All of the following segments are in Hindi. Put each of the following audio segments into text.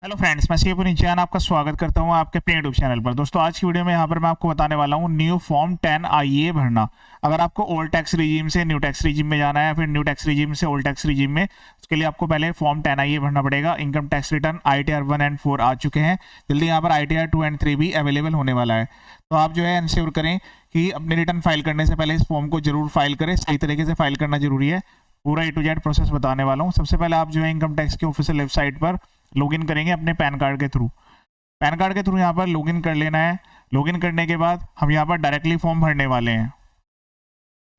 हेलो फ्रेंड्स, मैं सी पुनीचान आपका स्वागत करता हूं आपके अपने यूट्यूब चैनल पर। दोस्तों, आज की वीडियो में यहां पर मैं आपको बताने वाला हूं न्यू फॉर्म 10 आईए भरना। अगर आपको ओल्ड टैक्स रिजीम से न्यू टैक्स रिजीम में जाना है, फिर न्यू टैक्स रिजीम से ओल्ड टैक्स रिजीम में, उसके लिए आपको पहले फॉर्म 10 आईए भरना पड़ेगा। Income tax return ITR 1 and 4 आ चुके हैं। जल्दी यहाँ पर ITR 2 एंड 3 भी अवेलेबल होने वाला है। तो आप जो है इंश्योर करें कि अपने रिटर्न फाइल करने से पहले इस फॉर्म को जरूर फाइल करें। सही तरीके से फाइल करना जरूरी है। पूरा A to Z प्रोसेस बताने वाला हूँ। सबसे पहले आप जो है इनकम टैक्स के ऑफिशियल वेबसाइट पर लॉगिन करेंगे अपने पैन कार्ड के थ्रू। पैन कार्ड के थ्रू यहाँ पर लॉगिन कर लेना है। लॉगिन करने के बाद हम यहाँ पर डायरेक्टली फॉर्म भरने वाले हैं।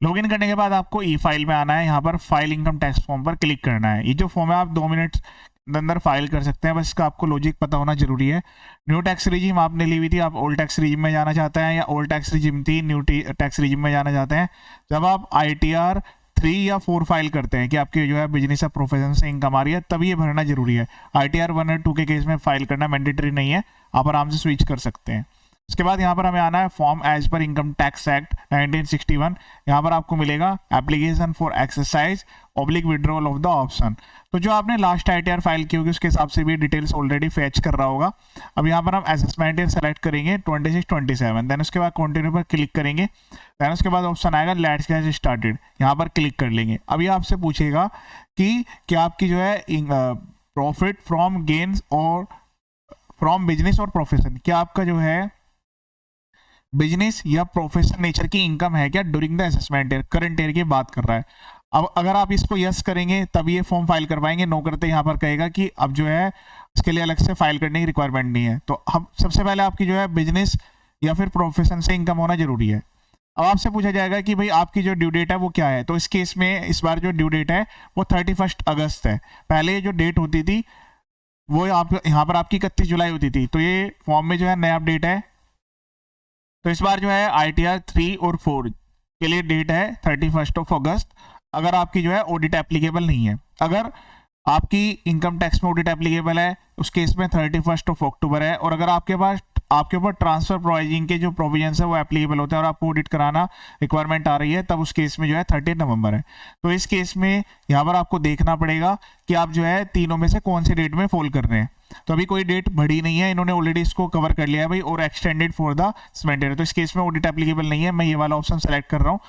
लॉगिन करने के बाद आपको ई फाइल में आना है। यहाँ पर फाइल इनकम टैक्स फॉर्म पर क्लिक करना है। ये जो फॉर्म है आप 2 मिनट अंदर फाइल कर सकते हैं। बस इसका आपको लॉजिक पता होना जरूरी है। न्यू टैक्स रिजीम आपने ली हुई थी, आप ओल्ड टैक्स रिजीम में जाना चाहते हैं, या ओल्ड टैक्स रिजीम थी न्यू टैक्स रिजीम में जाना चाहते हैं। जब आप ITR 3 या 4 फाइल करते हैं कि आपकी जो है बिजनेस या प्रोफेशन से इनकम आ रही है, तब ये भरना जरूरी है। ITR 1 और 2 के केस में फाइल करना मैंडेटरी नहीं है, आप आराम से स्विच कर सकते हैं। इसके बाद यहाँ पर हमें आना है form as per income tax act 1961। यहाँ पर आपको मिलेगा application for exercise oblique withdrawal of the option. तो जो आपने लास्ट ITR फाइल की होगी उसके हिसाब से भी डिटेल्स ऑलरेडी फैच कर रहा होगा। अब यहाँ पर हम असेसमेंट ईयर सेलेक्ट करेंगे 26-27, देन उसके बाद कंटिन्यू पर क्लिक करेंगे। देन उसके बाद ऑप्शन आएगा लेट्स गेट स्टार्टेड, यहाँ पर क्लिक कर लेंगे। अब ये आपसे पूछेगा कि क्या आपकी जो है प्रॉफिट फ्रॉम गेन्स और फ्रॉम बिजनेस और प्रोफेशन, क्या आपका जो है बिजनेस या प्रोफेशनल नेचर की इनकम है क्या during the assessment year. Current year की बात कर रहा है। अब अगर आप इसको यस करेंगे तब ये फॉर्म फाइल कर पाएंगे। नो करते यहाँ पर कहेगा कि अब जो है इसके लिए अलग से फाइल करने की रिक्वायरमेंट नहीं है। तो हम सबसे पहले आपकी जो है बिजनेस या फिर प्रोफेशन से इनकम होना जरूरी है। अब आपसे पूछा जाएगा कि भाई आपकी जो ड्यू डेट है वो क्या है। तो इस केस में इस बार जो ड्यू डेट है वो 31 अगस्त है। पहले जो डेट होती थी वो आप यहाँ पर आपकी 31 जुलाई होती थी। तो ये फॉर्म में जो है नया अपडेट है। तो इस बार जो है ITR 3 और 4 के लिए डेट है 31 अगस्त। अगर आपकी जो है ऑडिट एप्लीकेबल नहीं है, अगर आपकी इनकम टैक्स में ऑडिट एप्लीकेबल है उस केस में 31 अक्टूबर है। और अगर आपके पास आपके ऊपर ट्रांसफर प्रोवाइजिंग के जो प्रोविजंस है वो एप्लीकेबल होते हैं और आपको ऑडिट कराना रिक्वायरमेंट आ रही है, तब उस केस में जो है 30 नवंबर है। तो इस केस में यहाँ पर आपको देखना पड़ेगा कि आप जो है तीनों में से कौन सी डेट में फॉल कर रहे हैं। तो अभी कोई डेट बढ़ी नहीं है, इन्होंने ऑलरेडी इसको कवर कर लिया है भाई, और एक्सटेंडेड फॉर द सेमेंट ईयर। तो इस केस में ऑडिट एप्लीकेबल नहीं है, मैं ये वाला ऑप्शन सेलेक्ट कर रहा हूँ।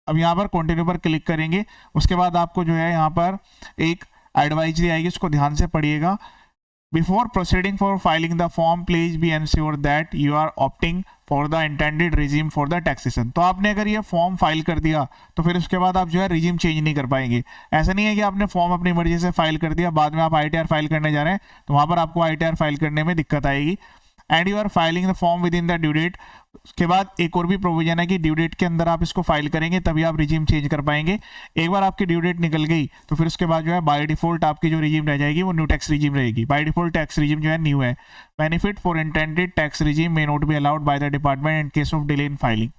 अब यहाँ पर कंटिन्यू पर क्लिक करेंगे। उसके बाद आपको जो है यहाँ पर एक एडवाइजरी आएगी, उसको ध्यान से पढ़िएगा। Before proceeding for filing the form please be ensure that you are opting for the intended regime for the taxation. तो आपने अगर ये फॉर्म फाइल कर दिया तो फिर उसके बाद आप जो है रिजीम चेंज नहीं कर पाएंगे। ऐसा नहीं है कि आपने फॉर्म अपनी मर्जी से फाइल कर दिया, बाद में आप ITR फाइल करने जा रहे हैं तो वहां पर आपको ITR फाइल करने में दिक्कत आएगी। And you are filing the form within the due date. उसके बाद एक और भी प्रोविजन है कि ड्यू डेट के अंदर आप इसको फाइल करेंगे तभी आप रिजीम चेंज कर पाएंगे। एक बार आपकी ड्यू डेट निकल गई तो फिर उसके बाद जो है बाय डिफॉल्ट आपकी जो रिजीम रह जाएगी वो न्यू टैक्स रिजीम रहेगी। बाय डिफॉल्ट टैक्स रिजीम जो है न्यू है। Benefit for intended tax regime may not be allowed by the department in case of delay in filing.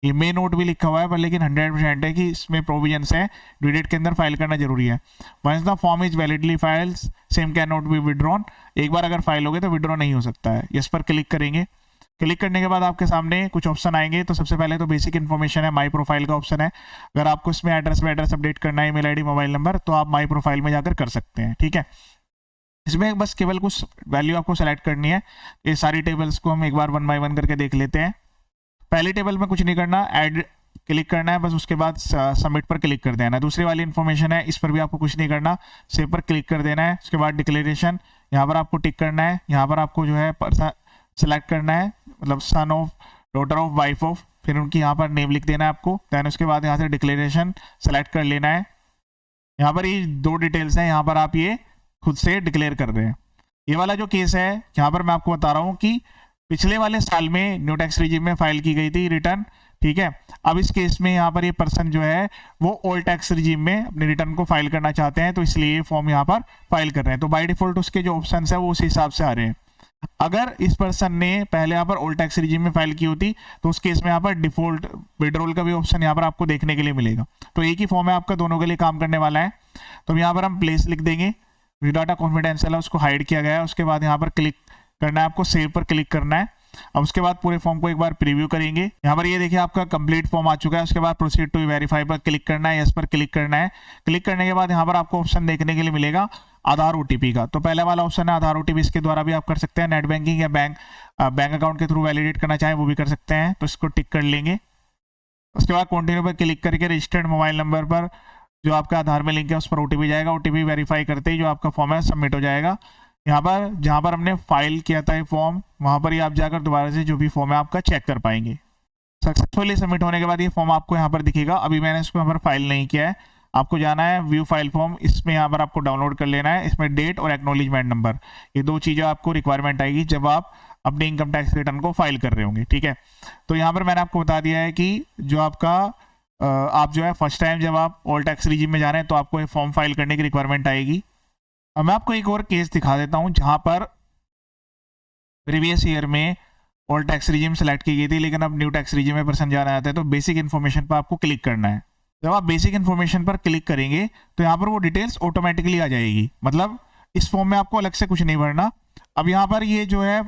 ये मे नोट भी लिखा हुआ है पर लेकिन 100% है कि इसमें प्रोविजंस है, ड्यू डेट के अंदर फाइल करना जरूरी है। Once the form is validly filed same can not be withdrawn. एक बार अगर फाइल हो गए तो विड्रॉ नहीं हो सकता है। इस पर क्लिक करेंगे। क्लिक करने के बाद आपके सामने कुछ ऑप्शन आएंगे। तो सबसे पहले तो बेसिक इन्फॉर्मेशन है, माई प्रोफाइल का ऑप्शन है। अगर आपको इसमें एड्रेस अपडेट करना है, ईमेल आईडी, मोबाइल नंबर, तो आप माई प्रोफाइल में जाकर कर सकते हैं। ठीक है, इसमें बस केवल कुछ वैल्यू आपको सेलेक्ट करनी है। ये सारी टेबल्स को हम एक बार 1 बाय 1 करके देख लेते हैं। पहली टेबल में कुछ नहीं करना, ऐड क्लिक करना है बस, उसके बाद सबमिट पर क्लिक कर देना है। दूसरी वाली इन्फॉर्मेशन है, इस पर भी आपको कुछ नहीं करना, सेव पर क्लिक कर देना है। उसके बाद डिक्लेरेशन, यहाँ पर आपको टिक करना है। यहाँ पर आपको जो है सेलेक्ट करना है, मतलब son of, daughter of, wife of, फिर उनकी यहाँ पर नेम लिख देना है आपको। देन उसके बाद यहाँ से डिक्लेरेशन सेलेक्ट कर लेना है। यहाँ पर ये 2 डिटेल्स हैं, यहाँ पर आप ये खुद से डिक्लेयर कर रहे हैं। ये वाला जो केस है यहाँ पर मैं आपको बता रहा हूँ कि पिछले वाले साल में न्यू टैक्स रिजीम में फाइल की गई थी रिटर्न। ठीक है, अब इस केस में यहाँ पर ये पर्सन जो है वो ओल्ड टैक्स रिजीम में अपने रिटर्न को फाइल करना चाहते हैं, तो इसलिए ये फॉर्म यहाँ पर फाइल कर रहे हैं। तो बाय डिफॉल्ट उसके जो ऑप्शन है वो उस हिसाब से आ रहे हैं। अगर इस पर्सन ने पहले यहाँ पर ओल्ड टैक्स रिजीम में फाइल की होती तो उस केस में यहाँ पर डिफॉल्ट विड्रॉल का भी ऑप्शन यहाँ पर आपको देखने के लिए मिलेगा। तो एक ही फॉर्म है आपका, दोनों के लिए काम करने वाला है। तो यहाँ पर हम प्लेस लिख देंगे, डाटा कॉन्फिडेंशियल है उसको हाइड किया गया है। उसके बाद यहाँ पर क्लिक करना है, आपको सेव पर क्लिक करना है। अब उसके बाद पूरे फॉर्म को एक बार प्रीव्यू करेंगे। यहाँ पर ये देखिए आपका कंप्लीट फॉर्म आ चुका है। उसके बाद प्रोसीड टू वेरीफाई पर क्लिक करना है, यस पर क्लिक करना है। क्लिक करने के बाद यहाँ पर आपको ऑप्शन देखने के लिए मिलेगा आधार ओटीपी का। तो पहले वाला ऑप्शन है आधार ओटीपी, इसके द्वारा भी आप कर सकते हैं। नेट बैंकिंग या बैंक अकाउंट के थ्रू वैलिडेट करना चाहें वो भी कर सकते हैं, तो इसको टिक कर लेंगे। उसके बाद कंटिन्यू पर क्लिक करके रजिस्टर्ड मोबाइल नंबर पर जो आपका आधार में लिंक है उस पर ओटीपी जाएगा। ओटीपी वेरीफाई करते ही जो आपका फॉर्म है सबमिट हो जाएगा। यहाँ पर जहाँ पर हमने फाइल किया था ये फॉर्म, वहाँ पर ही आप जाकर दोबारा से जो भी फॉर्म है आपका चेक कर पाएंगे। सक्सेसफुली सबमिट होने के बाद ये फॉर्म आपको यहाँ पर दिखेगा। अभी मैंने इसको यहाँ पर फाइल नहीं किया है, आपको जाना है व्यू फाइल फॉर्म, इसमें यहाँ पर आपको डाउनलोड कर लेना है। इसमें डेट और एक्नॉलेजमेंट नंबर, ये दो चीज़ें आपको रिक्वायरमेंट आएगी जब आप अपने इनकम टैक्स रिटर्न को फाइल कर रहे होंगे, ठीक है। तो यहाँ पर मैंने आपको बता दिया है कि जो आपका आप जो है फर्स्ट टाइम जब आप ऑल टैक्स रिजीम में जा रहे हैं तो आपको ये फॉर्म फाइल करने की रिक्वायरमेंट आएगी। अब मैं आपको एक और केस दिखा देता हूँ जहाँ पर प्रीवियस ईयर में ऑल टैक्स रिजीम सेलेक्ट की गई थी, लेकिन अब न्यू टैक्स रिजीम में पर्सन जाना चाहता है तो बेसिक इन्फॉर्मेशन पर आपको क्लिक करना है। जब आप बेसिक इन्फॉर्मेशन पर क्लिक करेंगे तो यहाँ पर वो डिटेल्स ऑटोमेटिकली आ जाएगी, मतलब इस फॉर्म में आपको अलग से कुछ नहीं भरना। अब यहाँ पर ये जो है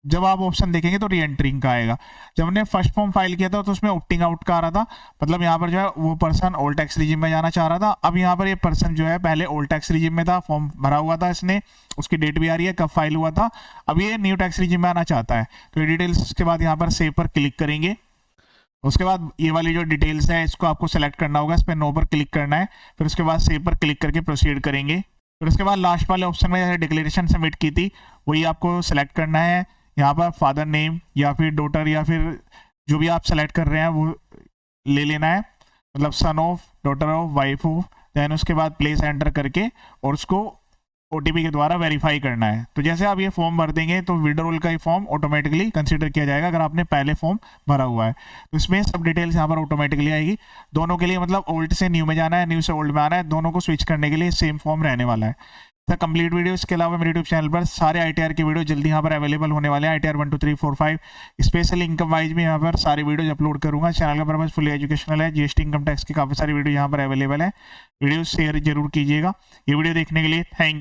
जब आप ऑप्शन देखेंगे तो री एंटरिंग का आएगा। जब हमने फर्स्ट फॉर्म फाइल किया था तो उसमें ऑप्टिंग आउट का आ रहा था, मतलब यहाँ पर जो है वो पर्सन ओल्ड टैक्स रिजीम में जाना चाह रहा था। अब यहाँ पर ये पर्सन जो है पहले ओल्ड टैक्स रिजीम में था, फॉर्म भरा हुआ था इसने, उसकी डेट भी आ रही है कब फाइल हुआ था। अब ये न्यू टैक्स रिजीम में आना चाहता है तो ये डिटेल्स के बाद यहाँ पर सेव पर क्लिक करेंगे। उसके बाद ये वाली जो डिटेल्स है इसको आपको सेलेक्ट करना होगा, इस पर नो पर क्लिक करना है, फिर उसके बाद सेव पर क्लिक करके प्रोसीड करेंगे। फिर उसके बाद लास्ट वाले ऑप्शन में जैसे डिक्लेरेशन सबमिट की थी वही आपको सेलेक्ट करना है। यहाँ पर फादर नेम या फिर डॉटर या फिर जो भी आप सेलेक्ट कर रहे हैं वो ले लेना है, मतलब son of, daughter of, wife of, then उसके बाद प्लेस एंटर करके और उसको ओटीपी के द्वारा वेरीफाई करना है। तो जैसे आप ये फॉर्म भर देंगे तो विड्रॉल का ही फॉर्म ऑटोमेटिकली कंसीडर किया जाएगा अगर आपने पहले फॉर्म भरा हुआ है। तो इसमें सब डिटेल्स यहाँ पर ऑटोमेटिकली आएगी दोनों के लिए, मतलब ओल्ड से न्यू में जाना है, न्यू से ओल्ड में आना है, दोनों को स्विच करने के लिए सेम फॉर्म रहने वाला है। कंप्लीट वीडियो, इसके अलावा मेरे यूट्यूब चैनल पर सारे आईटीआर के वीडियो जल्दी यहाँ पर अवेलेबल होने वाले हैं। आईटीआर 1 2 3 4 5 स्पेशल इनकम वाइज में यहाँ पर सारे वीडियोज अपलोड करूंगा। चैनल का पर्पस फुली एजुकेशनल है, जीएसटी इनकम टैक्स की काफी सारी वीडियो यहाँ पर अवेलेबल है। वीडियो शेयर जरूर कीजिएगा। ये वीडियो देखने के लिए थैंक यू।